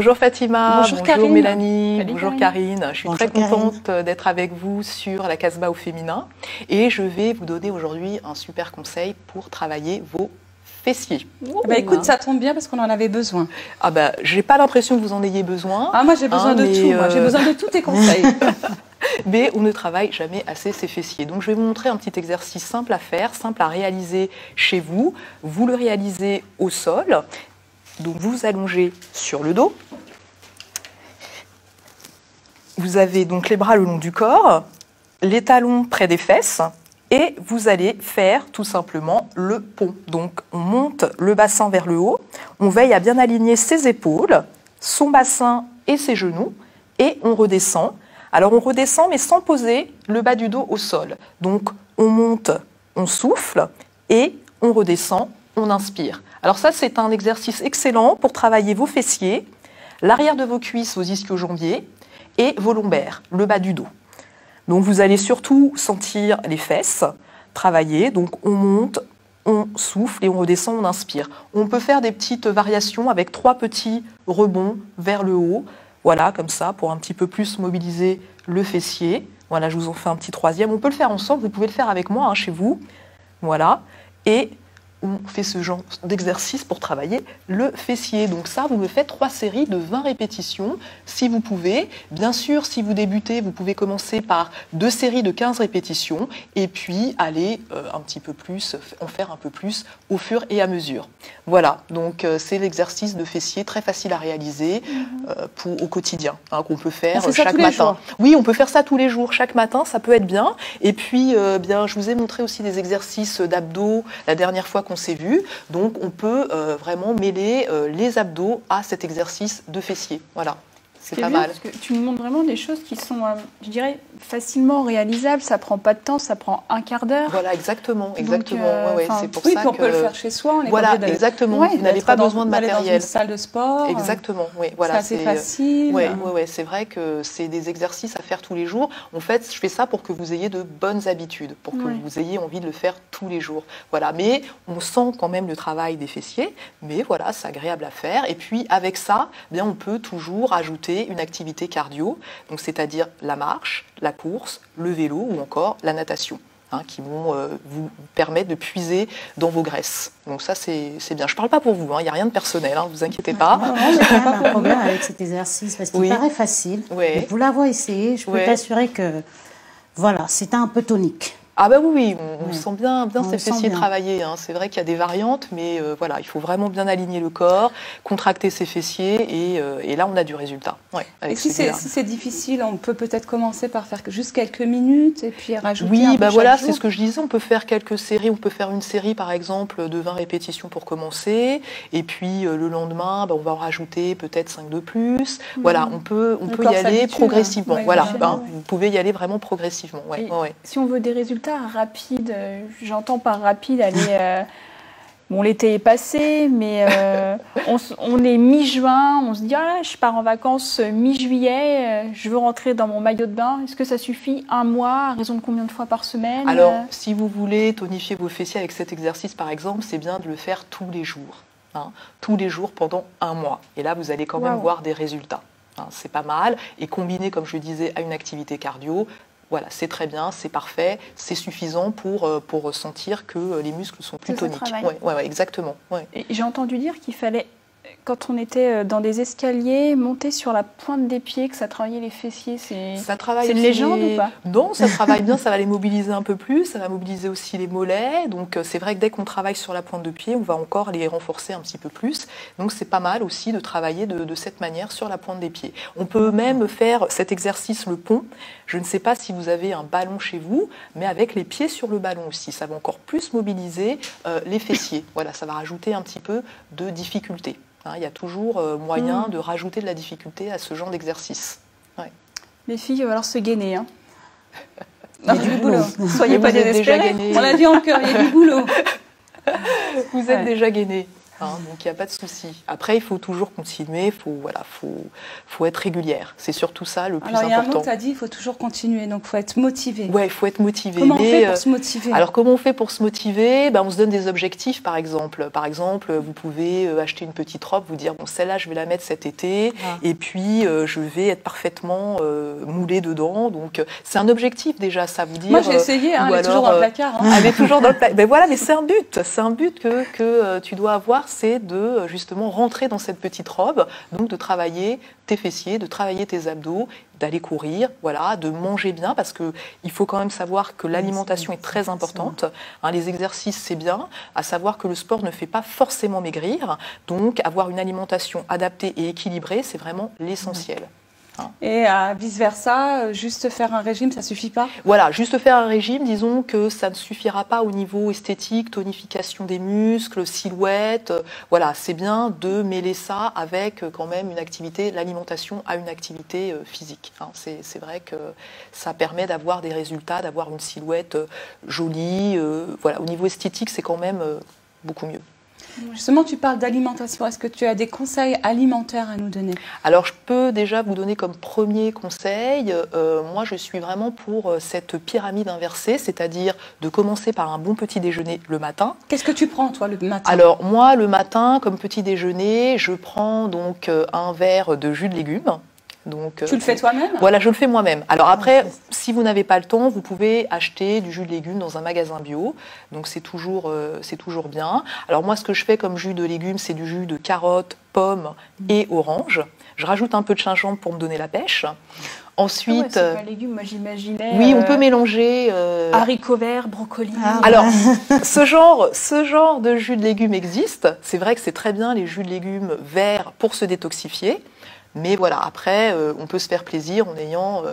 Bonjour Fatima, bonjour Karine. Mélanie, Salut bonjour Karine. Je suis très contente d'être avec vous sur la Casbah au féminin et je vais vous donner aujourd'hui un super conseil pour travailler vos fessiers. Écoute, ça tombe bien parce qu'on en avait besoin. Ah bah, j'ai pas l'impression que vous en ayez besoin. Ah, moi j'ai besoin de tout, moi j'ai besoin de tous tes conseils. Mais on ne travaille jamais assez ses fessiers. Donc je vais vous montrer un petit exercice simple à faire, simple à réaliser chez vous. Vous le réalisez au sol. Donc vous vous allongez sur le dos. Vous avez donc les bras le long du corps, les talons près des fesses et vous allez faire tout simplement le pont. Donc on monte le bassin vers le haut, on veille à bien aligner ses épaules, son bassin et ses genoux et on redescend. Alors on redescend mais sans poser le bas du dos au sol. Donc on monte, on souffle et on redescend, on inspire. Alors ça c'est un exercice excellent pour travailler vos fessiers, l'arrière de vos cuisses, vos ischio-jambiers et vos lombaires, le bas du dos. Donc vous allez surtout sentir les fesses travailler. Donc on monte, on souffle et on redescend, on inspire. On peut faire des petites variations avec 3 petits rebonds vers le haut. Voilà, comme ça, pour un petit peu plus mobiliser le fessier. Voilà, je vous en fais un petit 3e. On peut le faire ensemble, vous pouvez le faire avec moi chez vous. Voilà. Et on fait ce genre d'exercice pour travailler le fessier. Donc ça, vous me faites 3 séries de 20 répétitions, si vous pouvez. Bien sûr, si vous débutez, vous pouvez commencer par 2 séries de 15 répétitions et puis aller un petit peu plus, en faire un peu plus au fur et à mesure. Voilà, donc c'est l'exercice de fessier très facile à réaliser au quotidien, qu'on peut faire chaque matin. Oui, on peut faire ça tous les jours, chaque matin, ça peut être bien. Et puis, bien, je vous ai montré aussi des exercices d'abdos la dernière fois qu'on s'est vu. Donc, on peut vraiment mêler les abdos à cet exercice de fessier. Voilà. C'est pas mal. Parce que tu nous montres vraiment des choses qui sont, je dirais, facilement réalisables. Ça prend pas de temps, ça prend un quart d'heure. Voilà, exactement. Donc, c'est pour ça on peut le faire chez soi. On est voilà, exactement. Vous n'avez pas besoin de matériel. Dans une salle de sport. Exactement. Oui, voilà. C'est assez facile. Oui, c'est vrai que c'est des exercices à faire tous les jours. En fait, je fais ça pour que vous ayez de bonnes habitudes, pour que vous ayez envie de le faire tous les jours. Voilà. Mais on sent quand même le travail des fessiers. Mais voilà, c'est agréable à faire. Et puis avec ça, bien, on peut toujours ajouter une activité cardio, donc c'est-à-dire la marche, la course, le vélo ou encore la natation, qui vont vous permettre de puiser dans vos graisses. Donc ça, c'est bien. Je ne parle pas pour vous, il n'y a rien de personnel, ne vous inquiétez pas. Non, j'ai pas de problème avec cet exercice parce qu'il paraît facile. Mais pour l'avoir essayé, je peux t'assurer que voilà, c'est un peu tonique. Ah bah oui, on sent bien ces fessiers travailler. C'est vrai qu'il y a des variantes, mais voilà, il faut vraiment bien aligner le corps, contracter ses fessiers, et là on a du résultat. Ouais, et si c'est difficile, on peut peut-être commencer par faire juste quelques minutes et puis rajouter. Oui, bah voilà, c'est ce que je disais. On peut faire quelques séries. On peut faire une série par exemple de 20 répétitions pour commencer, et puis le lendemain, on va en rajouter peut-être 5 de plus. Voilà, on peut y aller progressivement. Voilà, vous pouvez y aller vraiment progressivement. Si on veut des résultats rapide, j'entends par rapide aller. Bon, l'été est passé, mais on est mi-juin, on se dit je pars en vacances mi-juillet, je veux rentrer dans mon maillot de bain. Est-ce que ça suffit un mois, à raison de combien de fois par semaine? Alors, si vous voulez tonifier vos fessiers avec cet exercice, par exemple, c'est bien de le faire tous les jours. Tous les jours pendant un mois. Et là, vous allez quand même voir des résultats. C'est pas mal. Et combiné, comme je le disais, à une activité cardio, voilà, c'est très bien, c'est parfait, c'est suffisant pour sentir que les muscles sont plus toniques. Ouais, exactement. Ouais. J'ai entendu dire qu'il fallait, quand on était dans des escaliers, monter sur la pointe des pieds, que ça travaillait les fessiers. C'est une légende ou pas? Non, ça travaille bien, ça va les mobiliser un peu plus, ça va mobiliser aussi les mollets. Donc c'est vrai que dès qu'on travaille sur la pointe de pied, on va encore les renforcer un petit peu plus. Donc c'est pas mal aussi de travailler de cette manière sur la pointe des pieds. On peut même faire cet exercice, le pont. Je ne sais pas si vous avez un ballon chez vous, mais avec les pieds sur le ballon aussi. Ça va encore plus mobiliser les fessiers. Voilà, ça va rajouter un petit peu de difficulté. Il y a toujours moyen de rajouter de la difficulté à ce genre d'exercice. Les filles, il va falloir se gainer. Il y a du boulot. Soyez pas désespérés. On l'a dit en cœur, il y a du boulot. Vous êtes déjà gainés. donc il n'y a pas de souci. Après, il faut toujours continuer, faut être régulière. C'est surtout ça le plus important. Alors, il y a un mot que tu as dit, il faut toujours continuer, donc il faut être motivé. Oui, il faut être motivé. Comment on fait pour se motiver? Alors, comment on fait pour se motiver? On se donne des objectifs, par exemple. Par exemple, vous pouvez acheter une petite robe, vous dire, bon, celle-là, je vais la mettre cet été, et puis je vais être parfaitement moulée dedans. Donc, c'est un objectif déjà, ça vous dire. Moi, j'ai essayé, elle est toujours dans le placard. Elle est toujours dans le placard. Ben voilà, mais c'est un but. C'est un but que tu dois avoir, c'est de justement rentrer dans cette petite robe, donc de travailler tes fessiers, de travailler tes abdos, d'aller courir, voilà, de manger bien, parce qu'il faut quand même savoir que l'alimentation est très importante. Les exercices, c'est bien, à savoir que le sport ne fait pas forcément maigrir, donc avoir une alimentation adaptée et équilibrée, c'est vraiment l'essentiel. Et vice-versa, juste faire un régime, ça ne suffit pas? Voilà, juste faire un régime, disons que ça ne suffira pas au niveau esthétique, tonification des muscles, silhouette. Voilà, c'est bien de mêler ça avec quand même une activité, l'alimentation à une activité physique. C'est vrai que ça permet d'avoir des résultats, d'avoir une silhouette jolie. Voilà, au niveau esthétique, c'est quand même beaucoup mieux. Justement, tu parles d'alimentation. Est-ce que tu as des conseils alimentaires à nous donner? Alors, je peux déjà vous donner comme premier conseil, moi je suis vraiment pour cette pyramide inversée, c'est-à-dire de commencer par un bon petit déjeuner le matin. Qu'est-ce que tu prends, toi, le matin? Alors, moi, le matin, comme petit déjeuner, je prends donc un verre de jus de légumes. Donc, tu le fais toi-même? Voilà, je le fais moi-même. Alors après, si vous n'avez pas le temps, vous pouvez acheter du jus de légumes dans un magasin bio. Donc c'est toujours bien. Alors moi, ce que je fais comme jus de légumes, c'est du jus de carottes, pommes et oranges. Je rajoute un peu de gingembre pour me donner la pêche. Ensuite, c'est pas légumes, moi j'imaginais. Oui, on peut mélanger haricots verts, brocolis. Alors, ce genre de jus de légumes existe. C'est vrai que c'est très bien les jus de légumes verts pour se détoxifier. Mais voilà, après, on peut se faire plaisir en ayant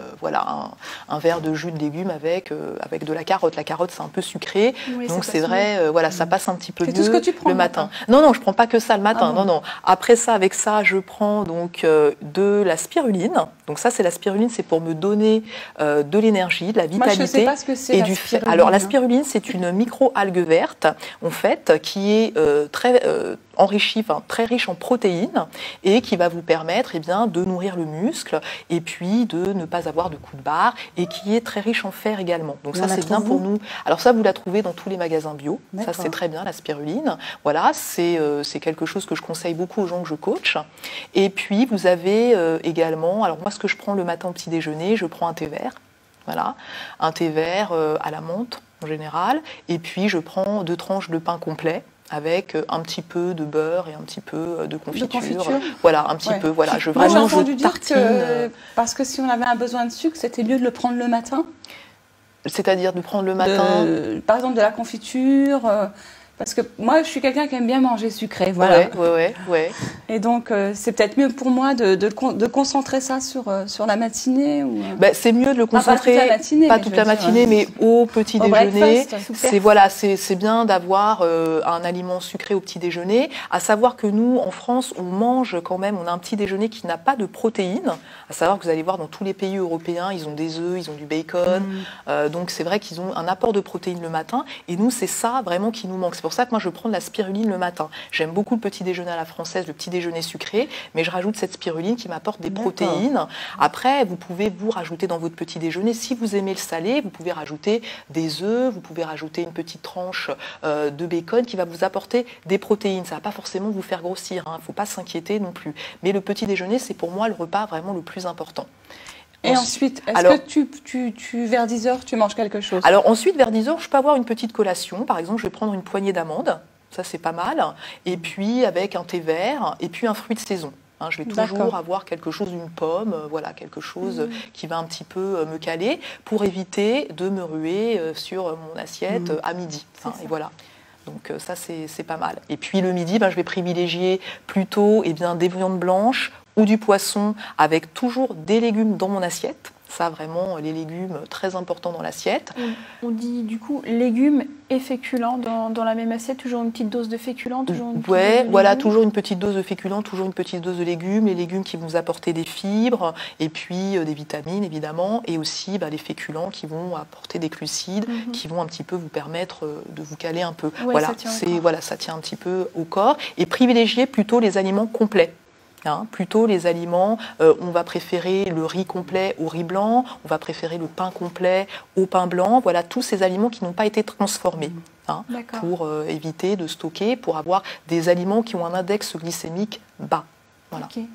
un verre de jus de légumes avec de la carotte. La carotte, c'est un peu sucré, donc c'est vrai, ça passe un petit peu mieux tout ce que tu prends le matin. Non, je prends pas que ça le matin. Non. Après ça, avec ça, je prends donc de la spiruline. Donc ça, c'est la spiruline, c'est pour me donner de l'énergie, de la vitalité. Moi, je sais pas ce que c'est la spiruline. Alors, la spiruline, c'est une micro-algue verte, en fait, qui est très riche en protéines et qui va vous permettre de nourrir le muscle et puis de ne pas avoir de coups de barre et qui est très riche en fer également. Donc ça, c'est bien pour nous. Alors ça, vous la trouvez dans tous les magasins bio. Ça, c'est très bien, la spiruline. Voilà, c'est quelque chose que je conseille beaucoup aux gens que je coach. Et puis, vous avez également, alors moi, ce que je prends le matin au petit déjeuner, je prends un thé vert. Voilà, un thé vert à la menthe en général. Et puis, je prends 2 tranches de pain complet avec un petit peu de beurre et un petit peu de confiture. Voilà, un petit peu. Voilà, j'ai entendu dire que, parce que si on avait un besoin de sucre, c'était mieux de le prendre le matin. C'est-à-dire de prendre le matin par exemple de la confiture. Parce que moi, je suis quelqu'un qui aime bien manger sucré, voilà. Ouais. Et donc, c'est peut-être mieux pour moi de concentrer ça sur la matinée ou... C'est mieux de le concentrer, pas toute la matinée, mais au petit déjeuner. C'est bien d'avoir un aliment sucré au petit déjeuner. À savoir que nous, en France, on mange quand même, on a un petit déjeuner qui n'a pas de protéines. À savoir que vous allez voir dans tous les pays européens, ils ont des œufs, ils ont du bacon. Donc, c'est vrai qu'ils ont un apport de protéines le matin. Et nous, c'est ça vraiment qui nous manque. C'est pour ça que moi, je prends de la spiruline le matin. J'aime beaucoup le petit déjeuner à la française, le petit déjeuner sucré, mais je rajoute cette spiruline qui m'apporte des protéines. Après, vous pouvez vous rajouter dans votre petit déjeuner, si vous aimez le salé, vous pouvez rajouter des œufs, vous pouvez rajouter une petite tranche de bacon qui va vous apporter des protéines. Ça ne va pas forcément vous faire grossir, il ne faut pas s'inquiéter non plus. Mais le petit déjeuner, c'est pour moi le repas vraiment le plus important. Et ensuite, est-ce que tu vers 10h, tu manges quelque chose? Alors ensuite, vers 10h, je peux avoir une petite collation. Par exemple, je vais prendre une poignée d'amandes, ça c'est pas mal, et puis avec un thé vert, et puis un fruit de saison. Je vais toujours avoir quelque chose, une pomme, voilà, quelque chose qui va un petit peu me caler pour éviter de me ruer sur mon assiette à midi. Et voilà. Donc ça, c'est pas mal. Et puis le midi, je vais privilégier plutôt des viandes blanches ou du poisson, avec toujours des légumes dans mon assiette. Ça, vraiment, les légumes, très importants dans l'assiette. On dit, du coup, légumes et féculents dans la même assiette, toujours une petite dose de féculents, voilà, toujours une petite dose de féculents, toujours une petite dose de légumes, les légumes qui vont vous apporter des fibres, et puis des vitamines, évidemment, et aussi les féculents qui vont apporter des glucides, qui vont un petit peu vous permettre de vous caler un peu. Ouais, voilà, ça tient un petit peu au corps, et privilégier plutôt les aliments complets. Plutôt les aliments, on va préférer le riz complet au riz blanc, on va préférer le pain complet au pain blanc, voilà tous ces aliments qui n'ont pas été transformés pour éviter de stocker, pour avoir des aliments qui ont un index glycémique bas. Voilà. Okay.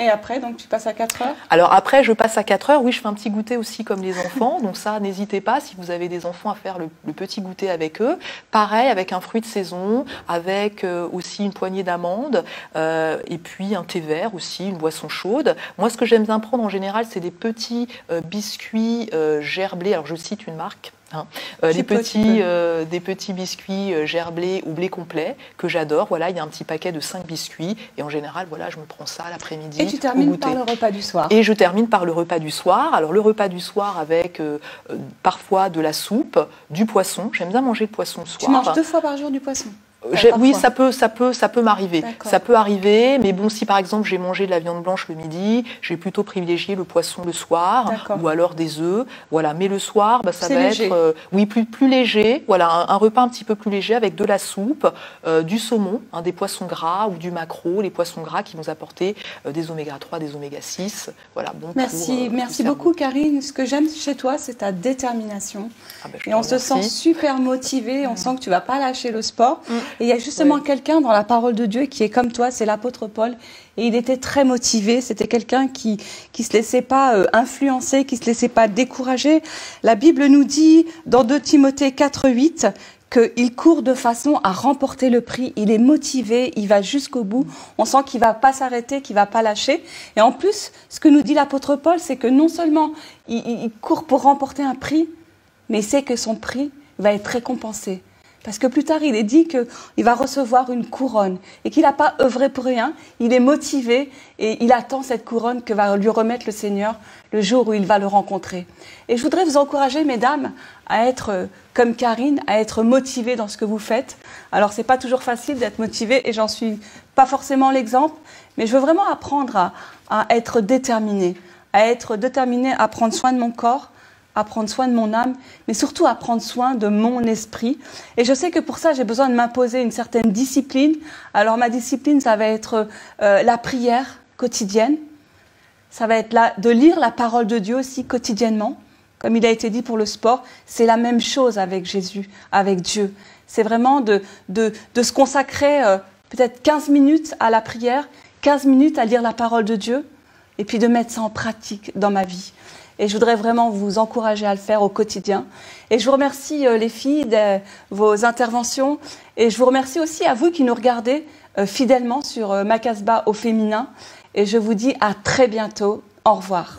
Et après, donc tu passes à 4 heures? Alors après, je passe à 4 heures. Oui, je fais un petit goûter aussi comme les enfants. Donc ça, n'hésitez pas, si vous avez des enfants, à faire le petit goûter avec eux. Pareil, avec un fruit de saison, avec aussi une poignée d'amandes, et puis un thé vert aussi, une boisson chaude. Moi, ce que j'aime bien prendre en général, c'est des petits biscuits gerblés. Alors je cite une marque. Des petits biscuits gerblés au blé complet que j'adore. Voilà, il y a un petit paquet de 5 biscuits et en général, voilà, je me prends ça l'après-midi. Et tu termines par le repas du soir. Et je termine par le repas du soir. Alors le repas du soir avec parfois de la soupe, du poisson. J'aime bien manger le poisson le soir. Tu manges 2 fois par jour du poisson? Oui, ça peut m'arriver. Ça peut arriver, mais bon, si par exemple j'ai mangé de la viande blanche le midi, je vais plutôt privilégier le poisson le soir, ou alors des œufs. Voilà, mais le soir, ça va être plus léger. Voilà, un repas un petit peu plus léger avec de la soupe, du saumon, des poissons gras ou du maquereau, les poissons gras qui vont apporter des oméga 3, des oméga 6. Voilà, bon. Merci beaucoup, Karine. Ce que j'aime chez toi, c'est ta détermination. Et on se sent super motivé. On sent que tu vas pas lâcher le sport. Et il y a justement quelqu'un dans la parole de Dieu qui est comme toi, c'est l'apôtre Paul. Et il était très motivé. C'était quelqu'un qui se laissait pas influencer, qui se laissait pas décourager. La Bible nous dit dans 2 Timothée 4:8 qu'il court de façon à remporter le prix. Il est motivé, il va jusqu'au bout. On sent qu'il va pas s'arrêter, qu'il va pas lâcher. Et en plus, ce que nous dit l'apôtre Paul, c'est que non seulement il court pour remporter un prix, mais il sait que son prix va être récompensé. Parce que plus tard, il est dit qu'il va recevoir une couronne et qu'il n'a pas œuvré pour rien. Il est motivé et il attend cette couronne que va lui remettre le Seigneur le jour où il va le rencontrer. Et je voudrais vous encourager, mesdames, à être comme Karine, à être motivées dans ce que vous faites. Alors, ce n'est pas toujours facile d'être motivée et j'en suis pas forcément l'exemple, mais je veux vraiment apprendre à être déterminée, à prendre soin de mon corps, à prendre soin de mon âme, mais surtout à prendre soin de mon esprit. Et je sais que pour ça, j'ai besoin de m'imposer une certaine discipline. Alors ma discipline, ça va être la prière quotidienne. Ça va être de lire la parole de Dieu aussi quotidiennement. Comme il a été dit pour le sport, c'est la même chose avec Jésus, avec Dieu. C'est vraiment de se consacrer peut-être 15 minutes à la prière, 15 minutes à lire la parole de Dieu, et puis de mettre ça en pratique dans ma vie. Et je voudrais vraiment vous encourager à le faire au quotidien. Et je vous remercie les filles de vos interventions. Et je vous remercie aussi à vous qui nous regardez fidèlement sur Ma Casbah au féminin. Et je vous dis à très bientôt. Au revoir.